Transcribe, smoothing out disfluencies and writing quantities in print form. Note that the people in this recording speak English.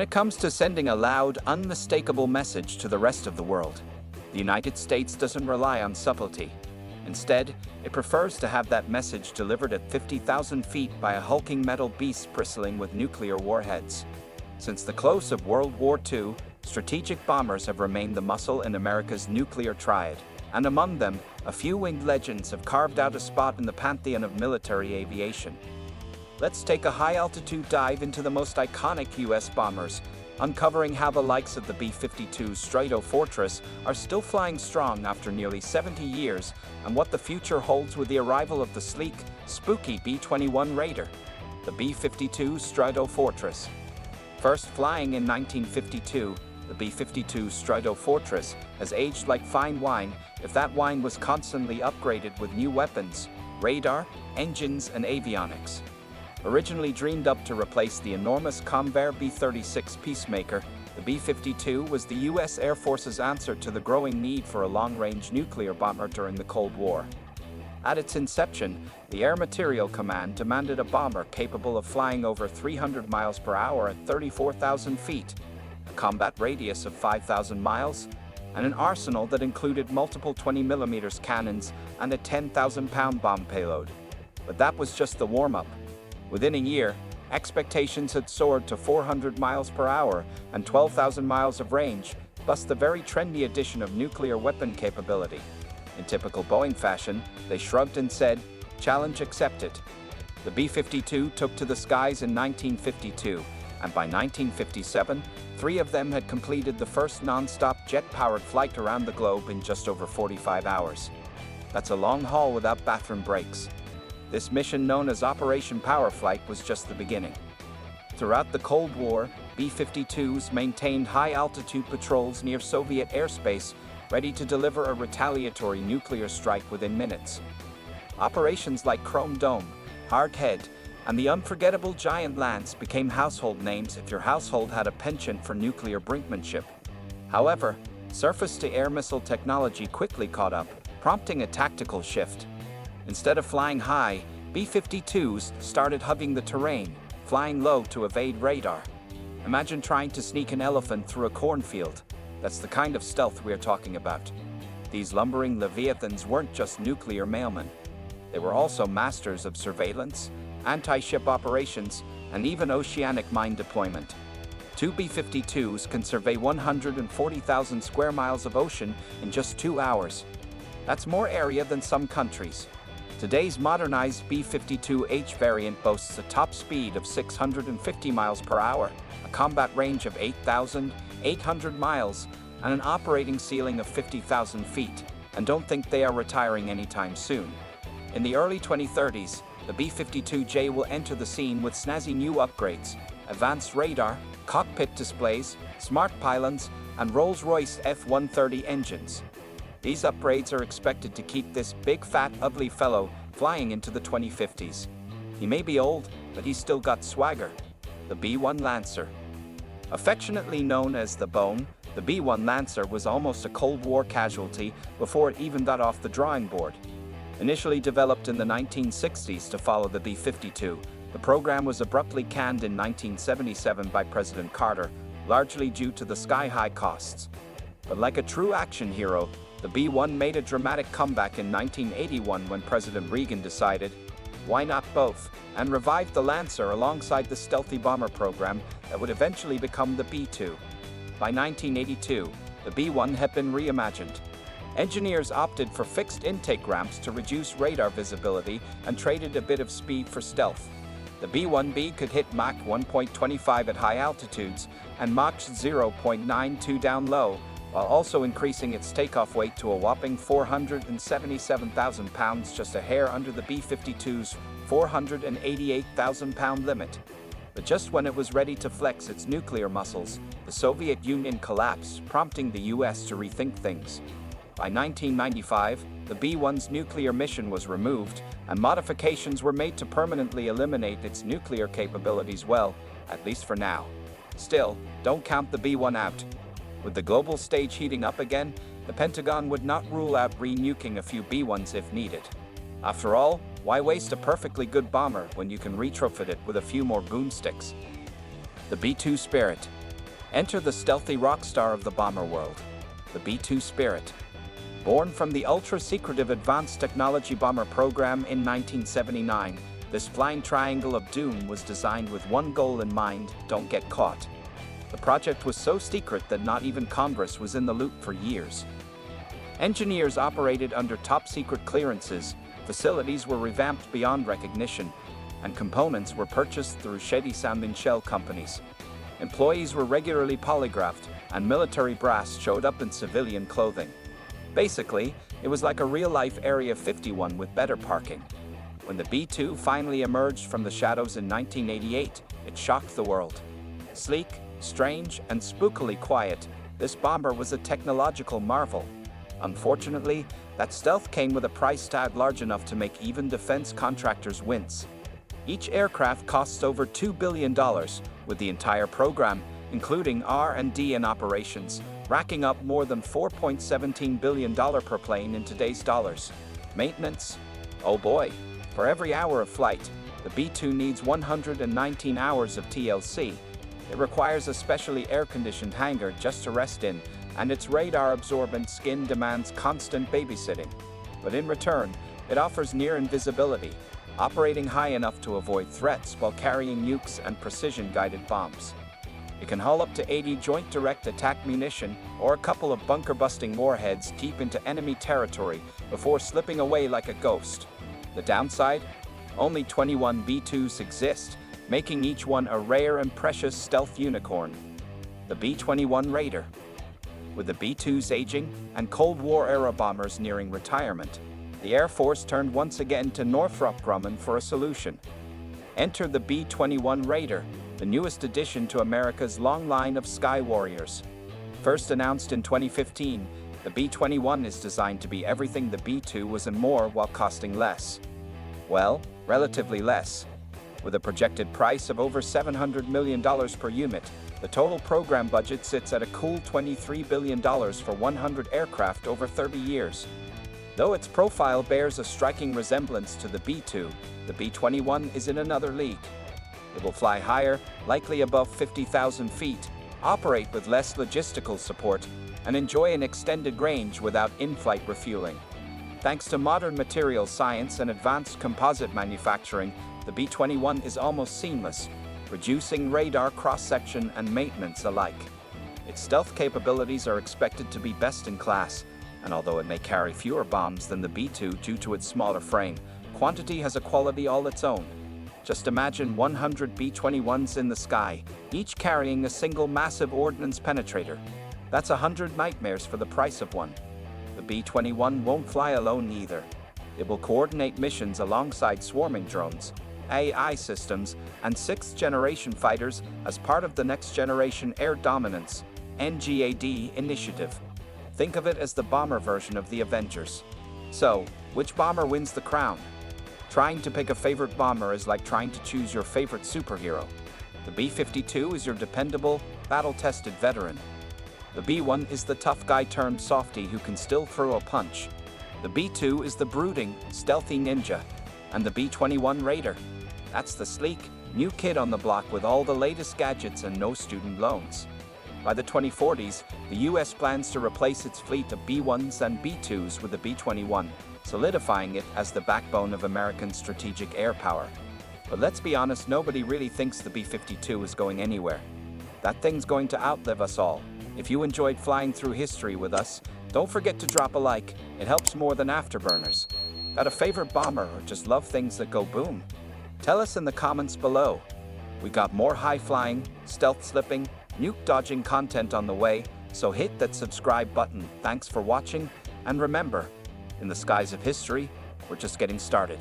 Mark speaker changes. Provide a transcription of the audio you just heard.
Speaker 1: When it comes to sending a loud, unmistakable message to the rest of the world, the United States doesn't rely on subtlety. Instead, it prefers to have that message delivered at 50,000 feet by a hulking metal beast bristling with nuclear warheads. Since the close of World War II, strategic bombers have remained the muscle in America's nuclear triad, and among them, a few winged legends have carved out a spot in the pantheon of military aviation. Let's take a high-altitude dive into the most iconic U.S. bombers, uncovering how the likes of the B-52 Stratofortress are still flying strong after nearly 70 years, and what the future holds with the arrival of the sleek, spooky B-21 Raider, the B-52 Stratofortress. First flying in 1952, the B-52 Stratofortress has aged like fine wine if that wine was constantly upgraded with new weapons, radar, engines, and avionics. Originally dreamed up to replace the enormous Convair B-36 Peacemaker, the B-52 was the U.S. Air Force's answer to the growing need for a long-range nuclear bomber during the Cold War. At its inception, the Air Materiel Command demanded a bomber capable of flying over 300 miles per hour at 34,000 feet, a combat radius of 5,000 miles, and an arsenal that included multiple 20mm cannons and a 10,000-pound bomb payload. But that was just the warm-up. Within a year, expectations had soared to 400 miles per hour and 12,000 miles of range, plus the very trendy addition of nuclear weapon capability. In typical Boeing fashion, they shrugged and said, "Challenge accepted." The B-52 took to the skies in 1952, and by 1957, 3 of them had completed the first non-stop jet-powered flight around the globe in just over 45 hours. That's a long haul without bathroom breaks. This mission, known as Operation Powerflight, was just the beginning. Throughout the Cold War, B-52s maintained high-altitude patrols near Soviet airspace, ready to deliver a retaliatory nuclear strike within minutes. Operations like Chrome Dome, Hard Head, and the unforgettable Giant Lance became household names if your household had a penchant for nuclear brinkmanship. However, surface-to-air missile technology quickly caught up, prompting a tactical shift. Instead of flying high, B-52s started hugging the terrain, flying low to evade radar. Imagine trying to sneak an elephant through a cornfield. That's the kind of stealth we're talking about. These lumbering leviathans weren't just nuclear mailmen. They were also masters of surveillance, anti-ship operations, and even oceanic mine deployment. 2 B-52s can survey 140,000 square miles of ocean in just 2 hours. That's more area than some countries. Today's modernized B-52H variant boasts a top speed of 650 miles per hour, a combat range of 8,800 miles, and an operating ceiling of 50,000 feet, and don't think they are retiring anytime soon. In the early 2030s, the B-52J will enter the scene with snazzy new upgrades, advanced radar, cockpit displays, smart pylons, and Rolls-Royce F-130 engines. These upgrades are expected to keep this big, fat, ugly fellow flying into the 2050s. He may be old, but he's still got swagger. The B-1 Lancer. Affectionately known as the Bone, the B-1 Lancer was almost a Cold War casualty before it even got off the drawing board. Initially developed in the 1960s to follow the B-52, the program was abruptly canned in 1977 by President Carter, largely due to the sky-high costs. But like a true action hero, the B-1 made a dramatic comeback in 1981 when President Reagan decided, why not both, and revived the Lancer alongside the stealthy bomber program that would eventually become the B-2. By 1982, the B-1 had been reimagined. Engineers opted for fixed intake ramps to reduce radar visibility and traded a bit of speed for stealth. The B-1B could hit Mach 1.25 at high altitudes and Mach 0.92 down low, while also increasing its takeoff weight to a whopping 477,000 pounds, just a hair under the B-52's 488,000-pound limit. But just when it was ready to flex its nuclear muscles, the Soviet Union collapsed, prompting the US to rethink things. By 1995, the B-1's nuclear mission was removed, and modifications were made to permanently eliminate its nuclear capabilities, well, at least for now. Still, don't count the B-1 out. With the global stage heating up again, the Pentagon would not rule out re-nuking a few B-1s if needed. After all, why waste a perfectly good bomber when you can retrofit it with a few more boomsticks? The B-2 Spirit. Enter the stealthy rock star of the bomber world, the B-2 Spirit. Born from the ultra-secretive Advanced Technology Bomber program in 1979, this flying triangle of doom was designed with one goal in mind: don't get caught. The project was so secret that not even Congress was in the loop for years. Engineers operated under top-secret clearances, facilities were revamped beyond recognition, and components were purchased through shady-sounding shell companies. Employees were regularly polygraphed, and military brass showed up in civilian clothing. Basically, it was like a real-life Area 51 with better parking. When the B-2 finally emerged from the shadows in 1988, it shocked the world. Sleek, strange, and spookily quiet, this bomber was a technological marvel. Unfortunately, that stealth came with a price tag large enough to make even defense contractors wince. Each aircraft costs over $2 billion, with the entire program, including R&D and operations, racking up more than $4.17 billion per plane in today's dollars. Maintenance? Oh boy, for every hour of flight, the B-2 needs 119 hours of TLC. It requires a specially air-conditioned hangar just to rest in, and its radar-absorbent skin demands constant babysitting. But in return, it offers near invisibility, operating high enough to avoid threats while carrying nukes and precision-guided bombs. It can haul up to 80 joint direct attack munition or a couple of bunker-busting warheads deep into enemy territory before slipping away like a ghost. The downside? Only 21 B-2s exist, making each one a rare and precious stealth unicorn. The B-21 Raider. With the B-2s aging and Cold War-era bombers nearing retirement, the Air Force turned once again to Northrop Grumman for a solution. Enter the B-21 Raider, the newest addition to America's long line of Sky Warriors. First announced in 2015, the B-21 is designed to be everything the B-2 was and more while costing less. Well, relatively less. With a projected price of over $700 million per unit, the total program budget sits at a cool $23 billion for 100 aircraft over 30 years. Though its profile bears a striking resemblance to the B-2, the B-21 is in another league. It will fly higher, likely above 50,000 feet, operate with less logistical support, and enjoy an extended range without in-flight refueling. Thanks to modern material science and advanced composite manufacturing, the B-21 is almost seamless, reducing radar cross-section and maintenance alike. Its stealth capabilities are expected to be best in class, and although it may carry fewer bombs than the B-2 due to its smaller frame, quantity has a quality all its own. Just imagine 100 B-21s in the sky, each carrying a single massive ordnance penetrator. That's 100 nightmares for the price of one. The B-21 won't fly alone either. It will coordinate missions alongside swarming drones, AI systems, and sixth-generation fighters as part of the Next Generation Air Dominance (NGAD) initiative. Think of it as the bomber version of the Avengers. So, which bomber wins the crown? Trying to pick a favorite bomber is like trying to choose your favorite superhero. The B-52 is your dependable, battle-tested veteran. The B-1 is the tough guy turned softy who can still throw a punch. The B-2 is the brooding, stealthy ninja. And the B-21 Raider. That's the sleek, new kid on the block with all the latest gadgets and no student loans. By the 2040s, the US plans to replace its fleet of B-1s and B-2s with the B-21, solidifying it as the backbone of American strategic air power. But let's be honest, nobody really thinks the B-52 is going anywhere. That thing's going to outlive us all. If you enjoyed flying through history with us, don't forget to drop a like. It helps more than afterburners. Got a favorite bomber or just love things that go boom? Tell us in the comments below. We got more high-flying, stealth-slipping, nuke-dodging content on the way, so hit that subscribe button. Thanks for watching, and remember, in the skies of history, we're just getting started.